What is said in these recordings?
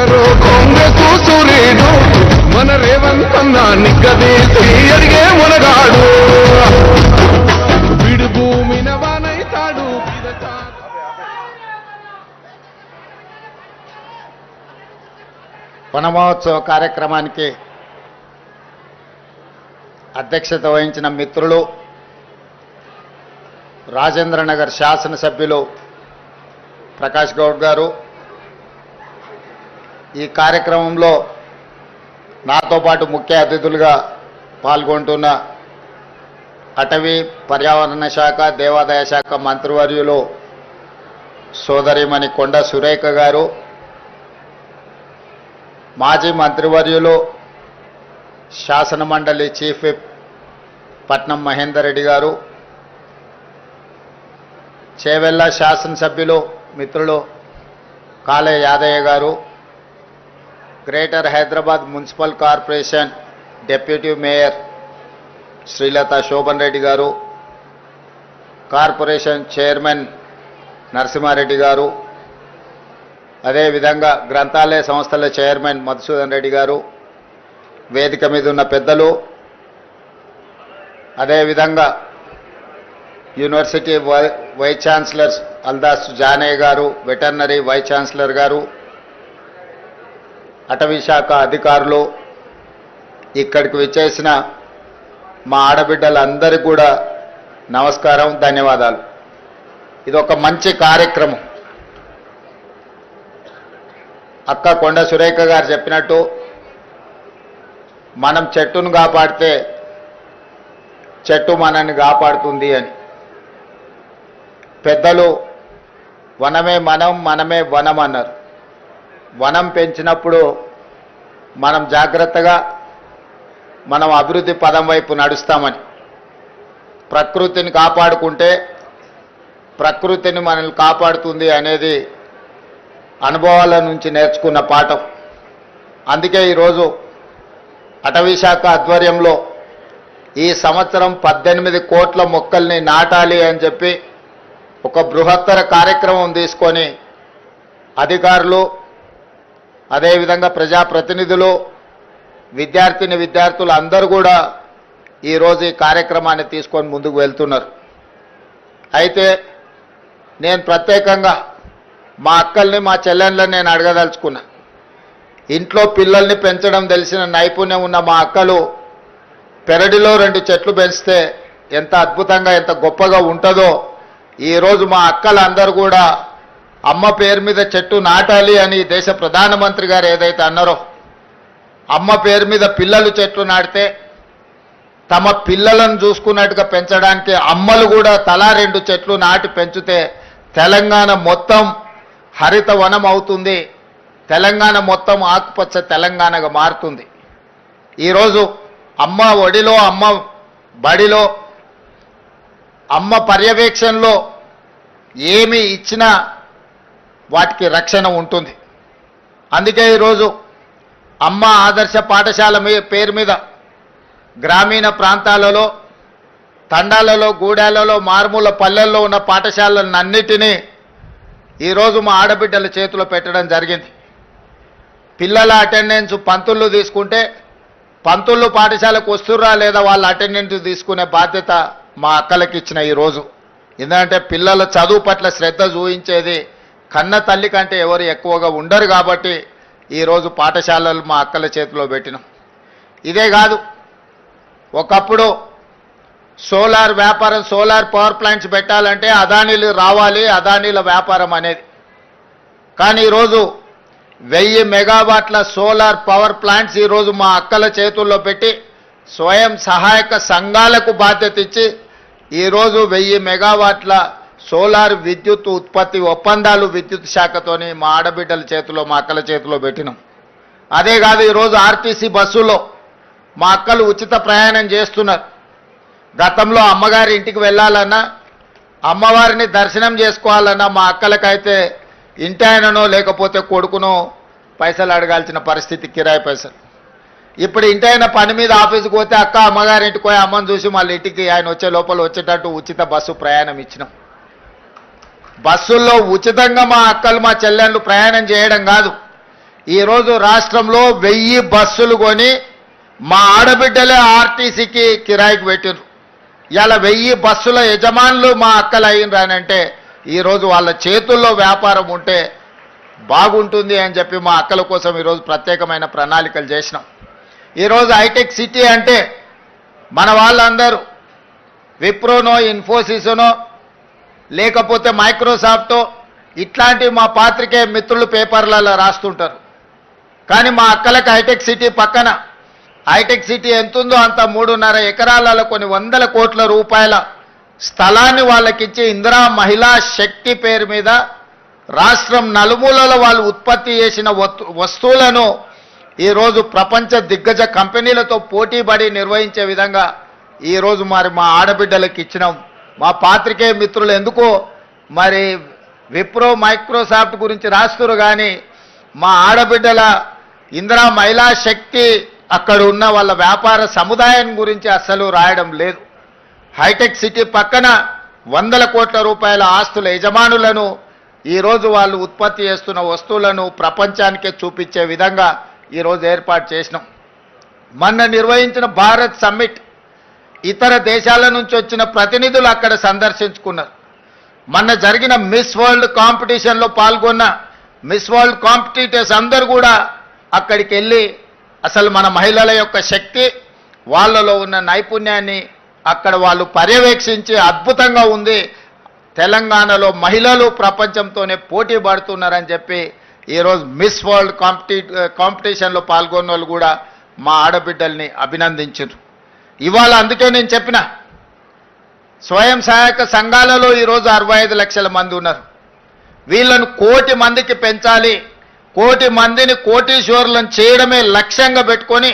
ఎవరో కాంగ్రెస్ సూర్యుడు మన రేవంత్ అన్న నిగ్గదీసి అడిగే మునగాడు విడు భూమిన వానైతాడు. వనమహోత్సవ కార్యక్రమానికి అధ్యక్షత వహించిన మిత్రులు, రాజేంద్రనగర్ శాసనసభ్యులు ప్రకాష్ గౌడ్ గారు, ఈ కార్యక్రమంలో నాతో పాటు ముఖ్య అతిథులుగా పాల్గొంటున్న అటవీ పర్యావరణ శాఖ దేవాదాయ శాఖ మంత్రివర్యులు సోదరిమణి కొండ సురేఖ గారు, మాజీ మంత్రివర్యులు శాసనమండలి చీఫ్ విప్ పట్నం మహేందర్ రెడ్డి గారు, చేవెళ్ళ శాసనసభ్యులు మిత్రులు కాలే యాదయ్య గారు, Greater Hyderabad municipal corporation deputy mayor Srilatha Shobhan Reddy గారు, కార్పొరేషన్ చైర్మన్ నరసింహారెడ్డి గారు, అదేవిధంగా గ్రంథాలయ సంస్థల చైర్మన్ మధుసూదన్ రెడ్డి గారు, వేదిక మీద ఉన్న పెద్దలు, అదేవిధంగా university vice chancellor Aldas Janaiah గారు, వెటర్నరీ వైస్ ఛాన్సలర్ గారు, అటవీ శాఖ అధికారులు, ఇక్కడికి విచ్చేసిన మా ఆడబిడ్డలందరికీ కూడా నమస్కారం, ధన్యవాదాలు. ఇది ఒక మంచి కార్యక్రమం. అక్క కొండ సురేఖ గారు చెప్పినట్టు మనం చెట్టును కాపాడితే చెట్టు మనల్ని కాపాడుతుంది అని. పెద్దలు వనమే మనం, మనమే వనం అన్నారు. వనం పెంచినప్పుడు మనం జాగ్రత్తగా మనం అభివృద్ధి పదం వైపు నడుస్తామని. ప్రకృతిని కాపాడుకుంటే ప్రకృతిని మనల్ని కాపాడుతుంది అనేది అనుభవాల నుంచి నేర్చుకున్న పాఠం. అందుకే ఈరోజు అటవీ శాఖ ఆధ్వర్యంలో ఈ సంవత్సరం 18 కోట్ల మొక్కల్ని నాటాలి అని చెప్పి ఒక బృహత్తర కార్యక్రమం తీసుకొని అధికారులు, అదేవిధంగా ప్రజాప్రతినిధులు, విద్యార్థులు అందరూ కూడా ఈరోజు ఈ కార్యక్రమాన్ని తీసుకొని ముందుకు వెళ్తున్నారు. అయితే నేను ప్రత్యేకంగా మా అక్కల్ని, మా చెల్లెళ్ళని నేను అడగదలుచుకున్నా. ఇంట్లో పిల్లల్ని పెంచడం తెలిసిన నైపుణ్యం ఉన్న మా అక్కలు పెరడిలో 2 చెట్లు పెంచితే ఎంత అద్భుతంగా, ఎంత గొప్పగా ఉంటుందో ఈరోజు మా అక్కలందరూ కూడా అమ్మ పేరు మీద చెట్టు నాటాలి అని దేశ ప్రధానమంత్రి గారు ఏదైతే అన్నారో, అమ్మ పేరు మీద పిల్లలు చెట్లు నాటితే తమ పిల్లలను చూసుకున్నట్టుగా పెంచడానికి అమ్మలు కూడా తలా 2 చెట్లు నాటి పెంచితే తెలంగాణ మొత్తం హరిత వనం అవుతుంది, తెలంగాణ మొత్తం ఆకుపచ్చ తెలంగాణగా మారుతుంది. ఈరోజు అమ్మ ఒడిలో, అమ్మ బడిలో, అమ్మ పర్యవేక్షణలో ఏమి ఇచ్చినా వాటికి రక్షణ ఉంటుంది. అందుకే ఈరోజు అమ్మ ఆదర్శ పాఠశాల పేరు మీద గ్రామీణ ప్రాంతాలలో, తండాలలో, గూడాలలో, మారుమూల పల్లెల్లో ఉన్న పాఠశాలలన్నిటినీ ఈరోజు మా ఆడబిడ్డల చేతిలో పెట్టడం జరిగింది. పిల్లల అటెండెన్స్ పంతుళ్ళు తీసుకుంటే పంతుళ్ళు పాఠశాలకు వస్తుర్రా లేదా వాళ్ళ అటెండెన్స్ తీసుకునే బాధ్యత మా అక్కలకి ఇచ్చిన ఈరోజు. ఎందుకంటే పిల్లల చదువు పట్ల శ్రద్ధ చూపించేది కన్న తల్లి కంటే ఎవరు ఎక్కువగా ఉండరు కాబట్టి ఈరోజు పాఠశాలలు మా అక్కల చేతిలో పెట్టినాం. ఇదే కాదు, ఒకప్పుడు సోలార్ వ్యాపారం, సోలార్ పవర్ ప్లాంట్స్ పెట్టాలంటే అదానీలు రావాలి, అదానీల వ్యాపారం అనేది. కానీ ఈరోజు 1000 మెగావాట్ల సోలార్ పవర్ ప్లాంట్స్ ఈరోజు మా అక్కల చేతుల్లో పెట్టి స్వయం సహాయక సంఘాలకు బాధ్యత ఇచ్చి ఈరోజు 1000 మెగావాట్ల సోలార్ విద్యుత్ ఉత్పత్తి ఒప్పందాలు విద్యుత్ శాఖతోని మా ఆడబిడ్డల చేతిలో, మా అక్కల చేతిలో పెట్టినాం. అదే కాదు, ఈరోజు ఆర్టీసీ బస్సులో మా అక్కలు ఉచిత ప్రయాణం చేస్తున్నారు. గతంలో అమ్మగారి ఇంటికి వెళ్ళాలన్నా, అమ్మవారిని దర్శనం చేసుకోవాలన్నా మా అక్కలకైతే ఇంటి ఆయననో లేకపోతే కొడుకునో పైసలు అడగాల్సిన పరిస్థితి, కిరాయి పైసలు. ఇప్పుడు ఇంటి ఆయన పని మీద ఆఫీస్కి పోతే అక్క అమ్మగారి ఇంటికి పోయి అమ్మని చూసి మళ్ళీ ఇంటికి ఆయన వచ్చే లోపల వచ్చేటట్టు ఉచిత బస్సు ప్రయాణం ఇచ్చినాం. బస్సుల్లో ఉచితంగా మా అక్కలు, మా చెల్లెళ్ళు ప్రయాణం చేయడం కాదు, ఈరోజు రాష్ట్రంలో 1000 బస్సులు కొని మా ఆడబిడ్డలే ఆర్టీసీకి కిరాయికి పెట్టిరు. ఇలా 1000 బస్సుల యజమానులు మా అక్కలు అయినరానంటే ఈరోజు వాళ్ళ చేతుల్లో వ్యాపారం ఉంటే బాగుంటుంది అని చెప్పి మా అక్కల కోసం ఈరోజు ప్రత్యేకమైన ప్రణాళికలు చేసినాం. ఈరోజు హైటెక్ సిటీ అంటే మన వాళ్ళందరూ విప్రోనో, ఇన్ఫోసిస్నో లేకపోతే మైక్రోసాఫ్టో ఇట్లాంటి మా పాత్రికేయ మిత్రులు పేపర్లలో రాస్తుంటారు. కానీ మా అక్కలకు హైటెక్ సిటీ పక్కన హైటెక్ సిటీ ఎంతుందో అంత 3.5 ఎకరాలలో కొన్ని వందల కోట్ల రూపాయల స్థలాన్ని వాళ్ళకిచ్చి ఇందిరా మహిళా శక్తి పేరు మీద రాష్ట్రం నలుమూలలో వాళ్ళు ఉత్పత్తి చేసిన వస్తువులను ఈరోజు ప్రపంచ దిగ్గజ కంపెనీలతో పోటీపడి నిర్వహించే విధంగా ఈరోజు మరి మా ఆడబిడ్డలకు ఇచ్చినాం. మా పాత్రికేయ మిత్రులు ఎందుకో మరి విప్రో, మైక్రోసాఫ్ట్ గురించి రాస్తున్నారు, కానీ మా ఆడబిడ్డల ఇందిరా మహిళా శక్తి అక్కడ ఉన్న వాళ్ళ వ్యాపార సముదాయం గురించి అస్సలు రాయడం లేదు. హైటెక్ సిటీ పక్కన వందల కోట్ల రూపాయల ఆస్తుల యజమానులను ఈరోజు వాళ్ళు ఉత్పత్తి చేస్తున్న వస్తువులను ప్రపంచానికే చూపించే విధంగా ఈరోజు ఏర్పాటు చేసినాం. మొన్న నిర్వహించిన భారత్ సమ్మిట్ ఇతర దేశాల నుంచి వచ్చిన ప్రతినిధులు అక్కడ సందర్శించుకున్నారు. మొన్న జరిగిన మిస్ వరల్డ్ కాంపిటీషన్లో పాల్గొన్న మిస్ వరల్డ్ కాంపిటీటర్స్ అందరూ కూడా అక్కడికి వెళ్ళి అసలు మన మహిళల యొక్క శక్తి, వాళ్ళలో ఉన్న నైపుణ్యాన్ని అక్కడ వాళ్ళు పర్యవేక్షించి అద్భుతంగా ఉంది, తెలంగాణలో మహిళలు ప్రపంచంతోనే పోటీ పడుతున్నారని చెప్పి ఈరోజు మిస్ వరల్డ్ కాంపిటీషన్లో పాల్గొన్న వాళ్ళు కూడా మా ఆడబిడ్డల్ని అభినందించారు. ఇవాళ అందుకే నేను చెప్పిన స్వయం సహాయక సంఘాలలో ఈరోజు 65 లక్షల మంది ఉన్నారు. వీళ్ళను 1 కోటి మందికి పెంచాలి, 1 కోటి మందిని కోటీశ్వరులను చేయడమే లక్ష్యంగా పెట్టుకొని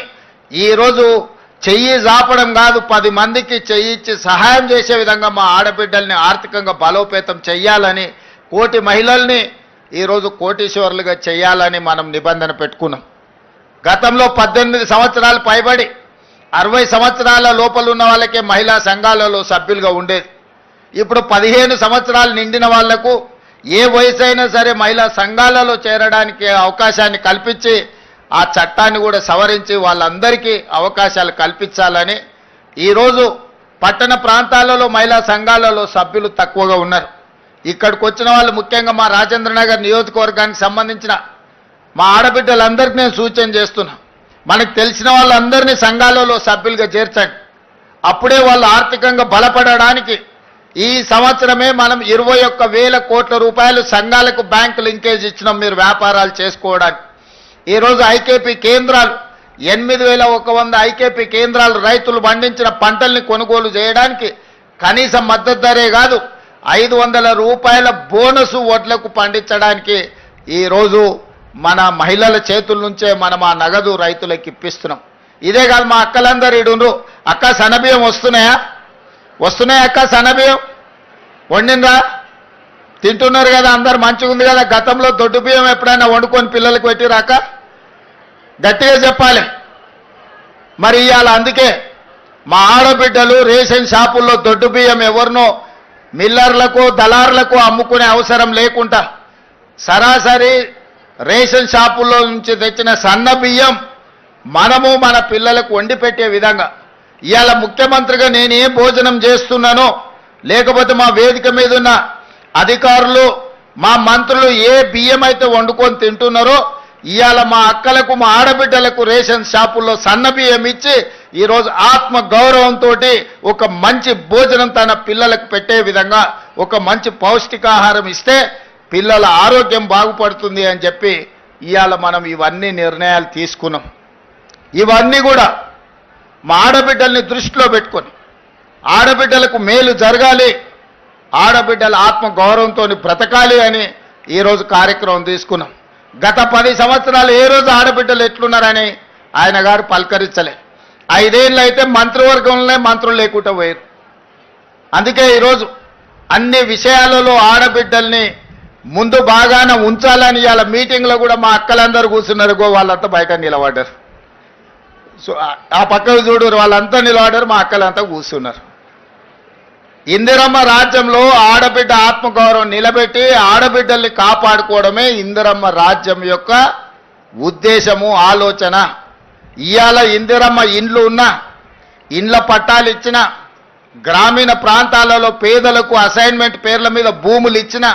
ఈరోజు చెయ్యి జాపడం కాదు, 10 మందికి చెయ్యి ఇచ్చి సహాయం చేసే విధంగా మా ఆడబిడ్డల్ని ఆర్థికంగా బలోపేతం చెయ్యాలని, 1 కోటి మహిళల్ని ఈరోజు కోటీశ్వరులుగా చేయాలని మనం నిబంధన పెట్టుకున్నాం. గతంలో 18 సంవత్సరాలు పైబడి 60 సంవత్సరాల లోపల ఉన్న వాళ్ళకే మహిళా సంఘాలలో సభ్యులుగా ఉండేది. ఇప్పుడు 15 సంవత్సరాలు నిండిన వాళ్లకు ఏ వయసు అయినా సరే మహిళా సంఘాలలో చేరడానికి అవకాశాన్ని కల్పించి ఆ చట్టాన్ని కూడా సవరించి వాళ్ళందరికీ అవకాశాలు కల్పించాలని ఈరోజు పట్టణ ప్రాంతాలలో మహిళా సంఘాలలో సభ్యులు తక్కువగా ఉన్నారు. ఇక్కడికి వచ్చిన వాళ్ళు ముఖ్యంగా మా రాజేంద్రనగర్ నియోజకవర్గానికి సంబంధించిన మా ఆడబిడ్డలందరికీ నేను సూచన చేస్తున్నా, మనకు తెలిసిన వాళ్ళందరినీ సంఘాలలో సభ్యులుగా చేర్చండి. అప్పుడే వాళ్ళు ఆర్థికంగా బలపడడానికి ఈ సంవత్సరమే మనం 21,000 కోట్ల రూపాయలు సంఘాలకు బ్యాంకు లింకేజ్ ఇచ్చినాం మీరు వ్యాపారాలు చేసుకోవడానికి. ఈరోజు ఐకేపీ కేంద్రాలు 8,100 ఐకేపీ కేంద్రాలు రైతులు పండించిన పంటల్ని కొనుగోలు చేయడానికి కనీస మద్దతు ధరే కాదు 500 రూపాయల బోనసు వడ్లకు పండించడానికి ఈరోజు మన మహిళల చేతుల నుంచే మనం ఆ నగదు రైతులకు ఇప్పిస్తున్నాం. ఇదే కాదు, మా అక్కలందరూ ఇడుండ్రు, అక్క సన్నబియ్యం వస్తున్నాయా అక్క సన్నబియ్యం వండినరా, తింటున్నారు కదా, అందరు మంచిగా ఉంది కదా. గతంలో దొడ్డు బియ్యం ఎప్పుడైనా వండుకొని పిల్లలకు పెట్టిరాక గట్టిగా చెప్పాలి. మరి ఇవాళ అందుకే మా ఆడబిడ్డలు రేషన్ షాపుల్లో దొడ్డు బియ్యం ఎవరినో మిల్లర్లకు దళారులకు అమ్ముకునే అవసరం లేకుండా సరాసరి రేషన్ షాపుల్లో నుంచి తెచ్చిన సన్న బియ్యం మనము మన పిల్లలకు వండి పెట్టే విధంగా ఇవాళ ముఖ్యమంత్రిగా నేను ఏ భోజనం చేస్తున్నానో, లేకపోతే మా వేదిక మీద ఉన్న అధికారులు మా మంత్రులు ఏ బియ్యం అయితే వండుకొని తింటున్నారో ఇవాళ మా అక్కలకు మా ఆడబిడ్డలకు రేషన్ షాపుల్లో సన్న బియ్యం ఇచ్చి ఈరోజు ఆత్మ గౌరవంతో ఒక మంచి భోజనం తన పిల్లలకు పెట్టే విధంగా ఒక మంచి పౌష్టికాహారం ఇస్తే పిల్లల ఆరోగ్యం బాగుపడుతుంది అని చెప్పి ఇవాళ మనం ఇవన్నీ నిర్ణయాలు తీసుకున్నాం. ఇవన్నీ కూడా మా ఆడబిడ్డల్ని దృష్టిలో పెట్టుకొని ఆడబిడ్డలకు మేలు జరగాలి, ఆడబిడ్డల ఆత్మ గౌరవంతో బ్రతకాలి అని ఈరోజు కార్యక్రమం తీసుకున్నాం. గత 10 సంవత్సరాలు ఏ రోజు ఆడబిడ్డలు ఎట్లున్నారని ఆయన గారు పలకరించలే. 5 ఏళ్ళు అయితే మంత్రివర్గంలోనే మంత్రులు లేకుండా పోయారు. అందుకే ఈరోజు అన్ని విషయాలలో ఆడబిడ్డల్ని ముందు బాగానే ఉంచాలని ఇవాళ మీటింగ్లో కూడా మా అక్కలందరూ కూర్చున్నారు, వాళ్ళంతా బయట నిలబడ్డారు. సో ఆ పక్కకు చూడు వాళ్ళంతా నిలబడ్డారు, మా అక్కలంతా కూర్చున్నారు. ఇందిరమ్మ రాజ్యంలో ఆడబిడ్డ ఆత్మగౌరవం నిలబెట్టి ఆడబిడ్డల్ని కాపాడుకోవడమే ఇందిరమ్మ రాజ్యం యొక్క ఉద్దేశము ఆలోచన. ఇవాళ ఇందిరమ్మ ఇండ్లు ఉన్న ఇండ్ల పట్టాలు ఇచ్చిన, గ్రామీణ ప్రాంతాలలో పేదలకు అసైన్మెంట్ పేర్ల మీద భూములు ఇచ్చిన,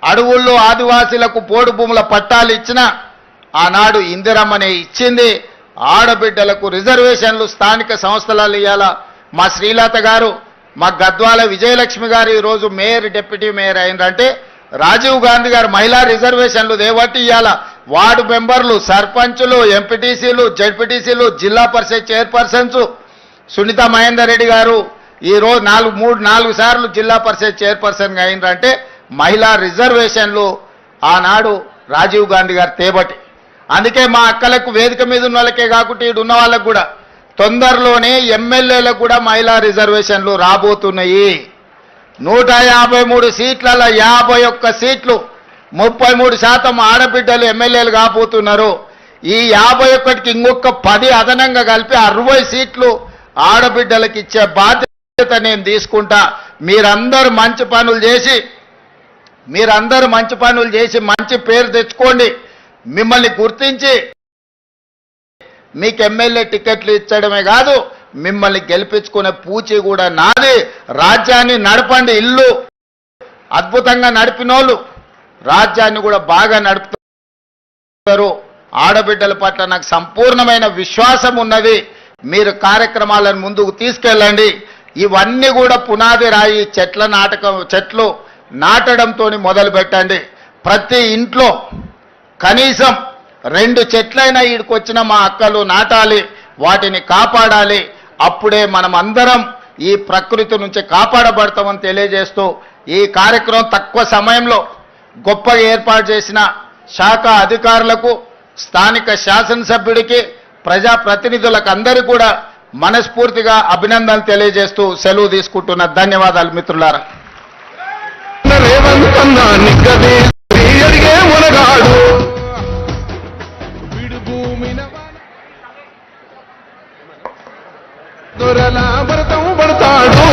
అడవుల్లో ఆదివాసీలకు పోడు భూముల పట్టాలు ఇచ్చిన, ఆనాడు ఇందిరమ్మనే ఇచ్చింది. ఆడబిడ్డలకు రిజర్వేషన్లు స్థానిక సంస్థలలో ఇవాళ మా శ్రీలత గారు, మా గద్వాల విజయలక్ష్మి గారు ఈరోజు మేయర్, డిప్యూటీ మేయర్ అయినరంటే రాజీవ్ గాంధీ గారు మహిళా రిజర్వేషన్లు దేవట్టి ఇవాళ వార్డు మెంబర్లు, సర్పంచులు, ఎంపీటీసీలు, జెడ్పీటీసీలు, జిల్లా పరిషత్ చైర్పర్సన్స్ సునీత మహేందర్ రెడ్డి గారు ఈరోజు 4 సార్లు జిల్లా పరిషత్ చైర్పర్సన్గా అయినరంటే మహిళా రిజర్వేషన్లు ఆనాడు రాజీవ్ గాంధీ గారు తేబట్టి. అందుకే మా అక్కలకు వేదిక మీద ఉన్న వాళ్ళకే కాకుండా ఇటు ఉన్న వాళ్ళకు కూడా తొందరలోనే ఎమ్మెల్యేలకు కూడా మహిళా రిజర్వేషన్లు రాబోతున్నాయి. 153 సీట్లలో 51 సీట్లు, 33% ఆడబిడ్డలు ఎమ్మెల్యేలు కాబోతున్నారు. ఈ 51కి ఇంకొక 10 అదనంగా కలిపి 60 సీట్లు ఆడబిడ్డలకు ఇచ్చే బాధ్యత నేను తీసుకుంటా. మీరందరూ మంచి పనులు చేసి మంచి పేరు తెచ్చుకోండి. మిమ్మల్ని గుర్తించి మీకు ఎమ్మెల్యే టికెట్లు ఇచ్చడమే కాదు, మిమ్మల్ని గెలిపించుకునే పూచి కూడా నాది. రాజ్యాన్ని నడపండి. ఇల్లు అద్భుతంగా నడిపినోళ్ళు రాజ్యాన్ని కూడా బాగా నడుపుతారు. ఆడబిడ్డల పట్ల నాకు సంపూర్ణమైన విశ్వాసం ఉన్నది. మీరు కార్యక్రమాలను ముందుకు తీసుకెళ్ళండి. ఇవన్నీ కూడా పునాది రాయి. చెట్లు నాటడంతో మొదలు పెట్టండి. ప్రతి ఇంట్లో కనీసం 2 చెట్లైనా ఈడికొచ్చిన మా అక్కలు నాటాలి, వాటిని కాపాడాలి. అప్పుడే మనం అందరం ఈ ప్రకృతి నుంచి కాపాడబడతామని తెలియజేస్తూ ఈ కార్యక్రమం తక్కువ సమయంలో గొప్పగా ఏర్పాటు చేసిన శాఖ అధికారులకు, స్థానిక శాసనసభ్యుడికి, ప్రజాప్రతినిధులకు అందరికీ కూడా మనస్ఫూర్తిగా అభినందనలు తెలియజేస్తూ సెలవు తీసుకుంటున్న. ధన్యవాదాలు మిత్రులారా. రేవంతన్న నిగ్గదీసి అడిగే మునగాడు విడు భూమిన దొరల భరతం పడతాడు.